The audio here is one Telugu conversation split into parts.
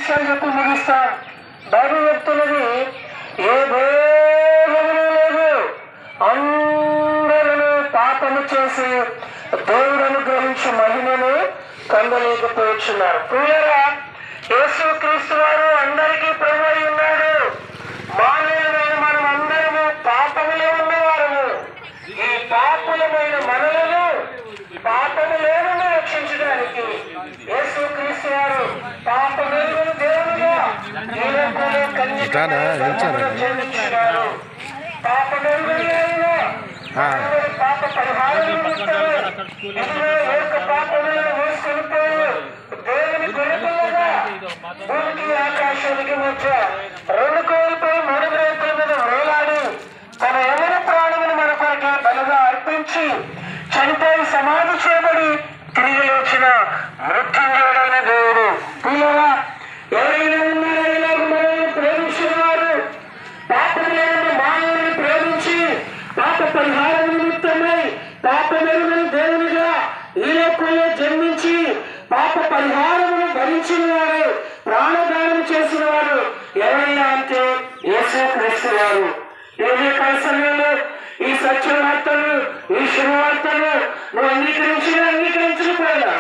విషయాలు చెప్పి ముగిస్తాం. బైబిల్ చెప్తున్నది, ఏ భేదము లేదు, అందరూ పాపము చేసి దేవుడు అనుగ్రహించి మహిమను పొందలేకపోతున్నారు. ప్రియులారా, యేసుక్రీస్తు వారు అందరికీ ప్రభు అయి ఉన్నాడు. మానవులమైన మనం అందరము పాపములో ఉన్నవారము. ఈ పాపులమైన మనలను పాపము లేకుండా రక్షించడానికి యేసుక్రీస్తు వారు పాపమేరుగని దేవుడుగా ఈ లోకంలో జన్మించినారు. పాపమేరుగని ఆయన పాప పరిహారం పాపములను మోసుకొనిపోయి దేవుని గొర్రెపిల్లగా భూమికి ఆకాశానికి మధ్య రెండు కోల్పోయి మూడు రైతుల మీద వేలాడి తన ఎవరి ప్రాణమును మన కొరకు బలిగా అర్పించి చనిపోయి సమాధి చేయబడి తిరిగి లేచిన మృత్యుంజయుడైన దేవుడు. పిల్లరా, ఎవరైనా ఉన్నారా ఇలాగ మనల్ని ప్రేమించిన వారు? పాపములను మానవుని ప్రేమించి పాప పరిహారం నిమిత్తమై పాపమెరుగని దేవునిగా ఈ లోకంలో జన్మించి పాప పరిహారమును భరించిన వారు, ప్రాణదానం చేసిన వారు ఎవరైనా అంటే యేసుక్రీస్తు వారు. ఏదే సమయంలో ఈ సత్యవార్తలు, ఈ శుభవార్తలు నువ్వు అంగీకరించకపోయినా,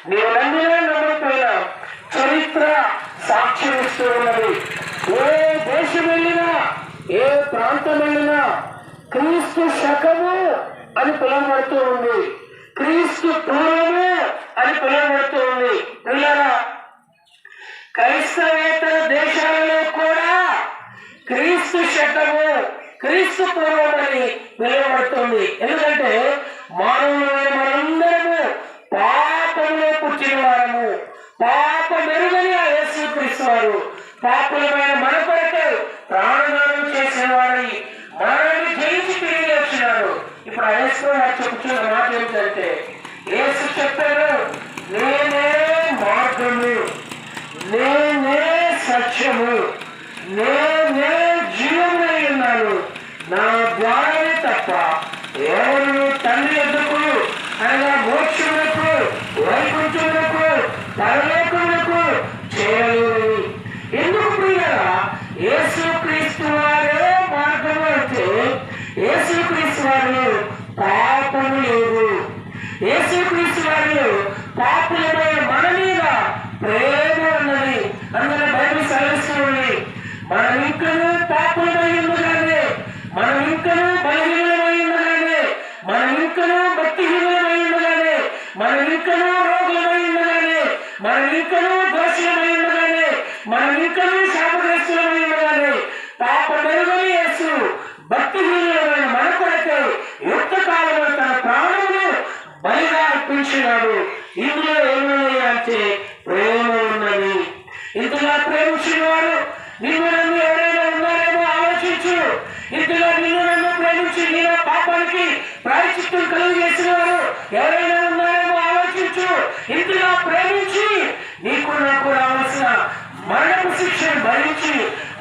నీవు నమ్మకపోయినా చరిత్ర సాక్ష్యం ఇస్తూ ఉన్నది. ఏ దేశం వెళ్ళినా, ఏ ప్రాంతం వెళ్ళినా క్రీస్తు శకము అని పిలువబడుతూ ఉంది, క్రీస్తు పూర్వము అని పిలువబడుతూ ఉంది. పిల్లరా, క్రైస్తవేతర దేశాలలో కూడా క్రీస్తు శకము, క్రీస్తు పూర్వం అని పిలువబడుతుంది. ఎందుకంటే మానవులైన మనందరము పాపములో పుట్టిన వారము. పాప మెరుగని ఆ యేసుక్రీస్తు వారు పాపులమైన మన కొరకు ప్రాణదానం చేసిన వారి మనల్ని జయించి తిరిగి వచ్చినారు. ఇప్పుడు ఆ యేసు గారు చెప్తున్న మాట ఏంటంటే, యేసు చెప్పారు, నేనే మార్గము, నేనే సత్యము, నేనే జీవమై ఉన్నాను, నా ద్వారానే తప్ప ఎవరు తండ్రి ఎద్దుకు అనగా మోక్షములకు, వైకుంఠములకు, పరలోకములకు చేయలేరు. ఎందుకు ప్రియులారా? యేసుక్రీస్తు వారే మార్గము అంటే యేసుక్రీస్తు వారిలో పాపము లేదు. యేసుక్రీస్తు వారిలో పాపులమైన మన మీద ప్రేమ ఉన్నది. అందులో బైబిల్ సెలవిస్తుంది, మనం ఇంకనూ పాపులమై ఉండగానే, మనం ఇంకనూ బలహీనమై ఉండగానే, మనం ఇంకనూ భక్తిహీనమై ఉండగానే, మనం ఇంకనూ రోగులమై ఉండగానే, మనం ఇంకనూ దోషులమై ఉండగానే, మనం ఇంకనూ శాపగ్రస్తులమై ఉండగానే పాప మెరుగని యేసు భక్తిహీనమైన మన కొరకే యుక్త కాలంలో తన ప్రాణమును బలిగా అర్పించినాడు. ఇందులో ఏమన్నా అంటే ప్రేమ ఉన్నది. ఇంతగా ప్రేమించిన వారు నిన్ను నన్ను ఎవరైనా ఉన్నారేమో ఆలోచించు. ఇంతగా నిన్ను నన్ను ప్రేమించి నీ పాపానికి ప్రాయశ్చిత్తం కలుగజేసిన వారు ఎవరైనా ఉన్నారేమో ఆలోచించు. ఇంతగా ప్రేమించి నీకు నాకు రావాల్సిన మరణపు శిక్షను భరించి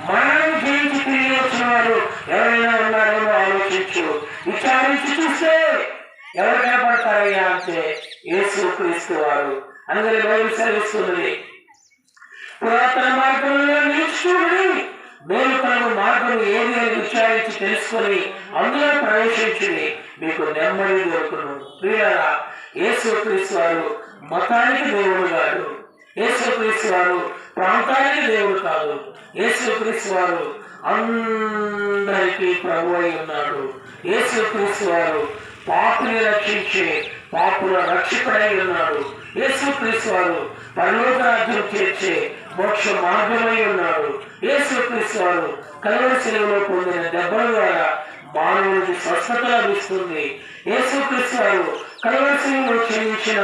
మరణం జయించి తిరిగి వచ్చిన వారు ఎవరైనా ఉన్నారేమో ఆలోచించు. విచారించి చూస్తే ఎవరు కనపడతారయ్యా అంటే యేసుక్రీస్తు వారు. అందుకని బైబిల్ సెలవిస్తున్నది, పురాతన మార్గంలో నిలుచుకుని మేలుకలను మార్గం ఏది అని విచారించి తెలుసుకొని అందులో ప్రవేశించింది, మీకు నెమ్మది దొరుకును. ప్రియులారా, యేసుక్రీస్తు వారు మతానికి దేవుడు కాదు, యేసుక్రీస్తు వారు ప్రాంతానికి దేవుడు కాదు. యేసుక్రీస్తు వారు అందరికీ ప్రభు అయి ఉన్నాడు. యేసుక్రీస్తు వారు పాపుని రక్షించే పాపుల రక్షకుడై ఉన్నాడు. యేసుక్రీస్తు వారు పరలోక రాజ్యం చేర్చే మోక్ష మార్గమై ఉన్నాడు. యేసుక్రీస్తు వారు కల్వరి శిలువలో పొందిన దెబ్బల ద్వారా మానవునికి స్వస్థత లభిస్తుంది. యేసుక్రీస్తు వారు కల్వరి శిలువలో చెల్లించిన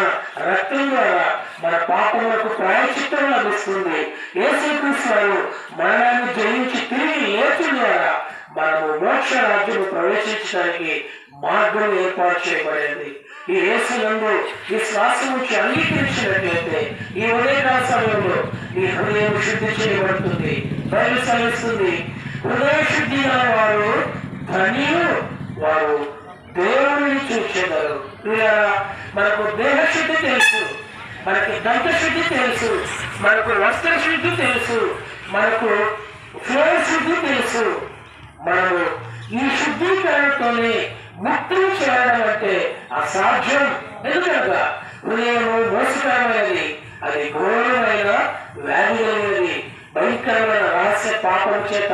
రక్తం ద్వారా మన పాపములకు ప్రాయశ్చిత్తం లభిస్తుంది. యేసుక్రీస్తు వారు మరణాన్ని జయించి తిరిగి లేచడం ద్వారా మనము మోక్ష రాజ్యము ప్రవేశించడానికి మార్గం ఏర్పాటు చేయబడింది. ఈ యేసునందు విశ్వాసం నుంచి అంగీకరించినట్లయితే ఈ ఉదయకాల సమయంలో నీ హృదయం శుద్ధి చేయబడుతుంది. బైబిల్ సెలవిస్తుంది, హృదయ శుద్ధి గల వారు ధన్యులు, వారు దేవుడిని చూసేదారు. మనకు దేహశుద్ధి తెలుసు, మనకి దంతశుద్ధి తెలుసు, మనకు వస్త్ర శుద్ధి తెలుసు, మనకు ఫ్లోర్ శుద్ధి తెలుసు. మనము ఈ శుద్ధీకరణతోనే ముక్తులు చేయడం అంటే అసాధ్యం. ఎందుకనగా హృదయము మోసకరమైనది, అది ఘోరమైన వ్యాధి కలిగినది, భయంకరమైన రహస్య పాపం చేత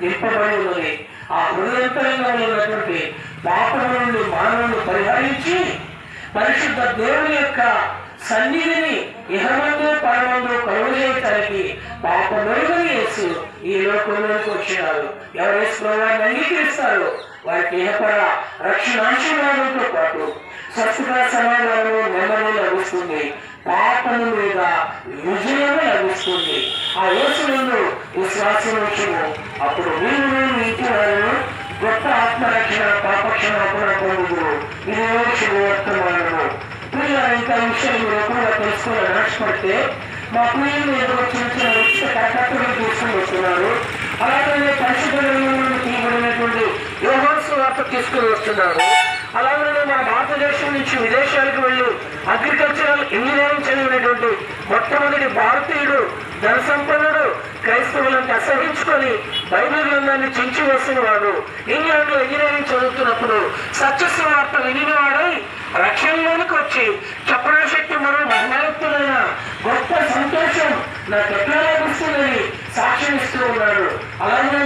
నింపబడి ఉన్నది. ఆ హృదయంతరంగా ఉన్నటువంటి పాపం నుండి మానవుని పరిహరించి పరిశుద్ధ దేవుని యొక్క సన్నిధిని ఇహమందు పరమందు కలుగజేయటానికి పాపమెరుగని యేసు ఈ లోకంలోకి వచ్చినారు. ఎవరు యేసు వారిని అంగీకరిస్తారో వారికి ఇహపర రక్షణాశీర్వాదంతో పాటు స్వస్థత సమాధానము నెమ్మది లభిస్తుంది, పాపము మీద విజయము లభిస్తుంది. ఆ యేసునందు విశ్వాసం వచ్చును. అప్పుడు మీరు ఇంటి వారు గొప్ప ఆత్మరక్షణ పాపక్షమాపణ పొందుదురు. ఇది శుభవర్తమానము. పిల్లలు ఇంకా విషయం మీరు ఎక్కువగా తెలుసుకోవాలని ఆశపడితే మా పిల్లలు ఏదో చిన్న చిన్న ఉచిత కరకట్టలు తీసుకుని వస్తున్నారు. అలాగే పరిశుద్ధ గ్రంథంలో తీయబడినటువంటి యోహాను సువార్త తీసుకుని వస్తున్నారు. అలాగే మన భారతదేశం నుంచి విదేశాలకు వెళ్ళి అగ్రికల్చరల్ ఇంజనీరింగ్ చదివినటువంటి మొట్టమొదటి భారతీయుడు, ధనసంపన్నుడు, క్రైస్తవులను అసహించుకొని బైబిల్ గ్రంథాన్ని చించి వేసిన వాడు ఇంగ్లాండ్ లో ఇంజనీరింగ్ చదువుతున్నప్పుడు సత్యస్వార్త వినివాడై రక్షణలోనికి వచ్చి చపరాశక్తి మరియు మహిమాయుక్తులైన గొప్ప సంతోషం నాకు ఎట్లా లభిస్తుందని సాక్ష్యం ఇస్తూ ఉన్నాడు. అలాగే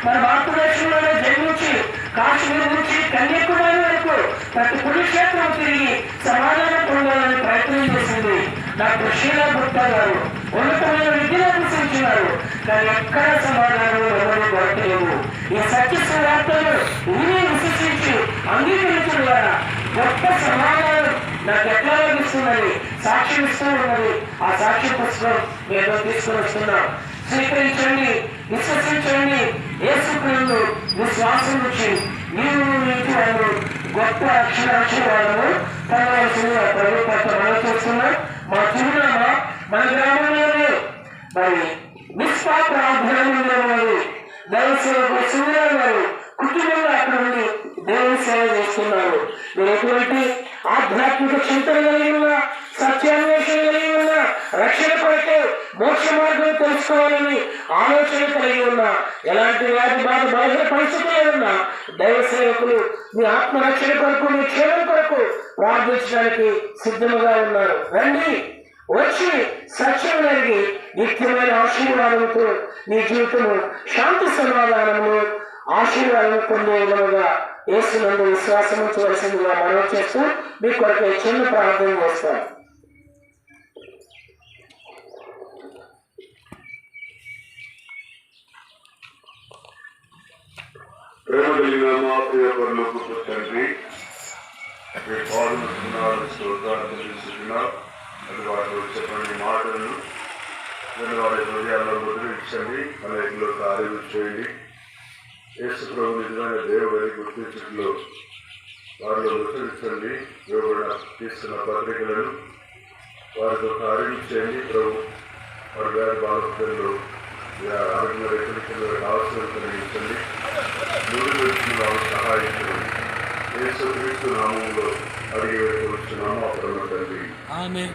మన భారతదేశంలోనే జన్మించి కాశ్మీర్ నుంచి కన్యాకుమారి వరకు ప్రతి పుణ్యక్షేత్రం తిరిగి సమాధానం పొందాలని ప్రయత్నం చేసింది డాక్టర్ షీలా గుప్తా గారు. ఉన్నతమైన విద్యను అభ్యసించినారు, కానీ ఎక్కడ సమాధానం ఎవరు దొరకలేవు. ఈ సత్యస్వార్తను ఊరే విశ్వసించి అంగీకరించడం ద్వారా గొప్ప సమాధానం నాకు ఎట్లా లభిస్తుందని సాక్ష్యం ఇస్తూ ఉన్నది. ఆ సాక్ష్య పుస్తకం ఏదో తీసుకుని వస్తున్నాం. స్వీకరించండి, విశ్వసించండి. యేసుక్రీస్తు విశ్వాసం నుంచి నీవు నీటి వాళ్ళు గొప్ప అక్షరాలను పొందవలసిందిగా ప్రభు పట్ల మనం చేస్తున్నాం. మా చిరునామా మన గ్రామంలోనే మరి మిస్పా ప్రార్థనలోని దైవసేవకు సూర్యాలు గారు కుటుంబంలో అక్కడ ఉండి దేవుని సేవ చేస్తున్నారు. మీరు ఎటువంటి ఆధ్యాత్మిక చింతన కలిగి ఉన్న, సత్యాన్వేషణ కలిగి ఉన్న, రక్షణ కొరకు మోక్ష మార్గం తెలుసుకోవాలని ఆలోచన కలిగి ఉన్న, ఎలాంటి వ్యాధి బాధ బలహీన పరిస్థితుల్లో ఉన్న దైవ సేవకులు మీ ఆత్మరక్షణ కొరకు, మీ క్షేమం కొరకు ప్రార్థించడానికి సిద్ధముగా ఉన్నారు. రండి, వచ్చి సత్యం కలిగి నిత్యమైన ఆశీర్వాదముతో మీ జీవితము శాంతి సమాధానము ఆశీర్వాదం పొందే విధముగా యేసునందు విశ్వాసం ఉంచవలసిందిగా మనం చేస్తూ మీ కొరకు చిన్న ప్రార్థన చేస్తాం. ప్రేమ కలిగిన మా ప్రియ పరలోకపు తండ్రి, మీ పాదములు స్తోత్రాలు చెల్లిస్తున్నారు. అది వాటిలో చెప్పండి మాటలను నేను వారి హృదయాల్లో ముద్రించండి, అనేకలో కార్యం చేయండి. యేసు ప్రభు నిజమైన దేవుడని గుర్తించడంలో వారిలో ముద్రించండి. దేవుడు తీసుకున్న పత్రికలను వారితో కార్యం చేయండి. ప్రభు వారి గారి బాలకులు ఆరోగ్య రైతులకు అవసరం కలిగించండి. నూరు వచ్చిన సహాయించండి. యేసు క్రీస్తు నామంలో అడిగి వచ్చున్నాము అప్పుడు తండ్రి. ఆమేన్.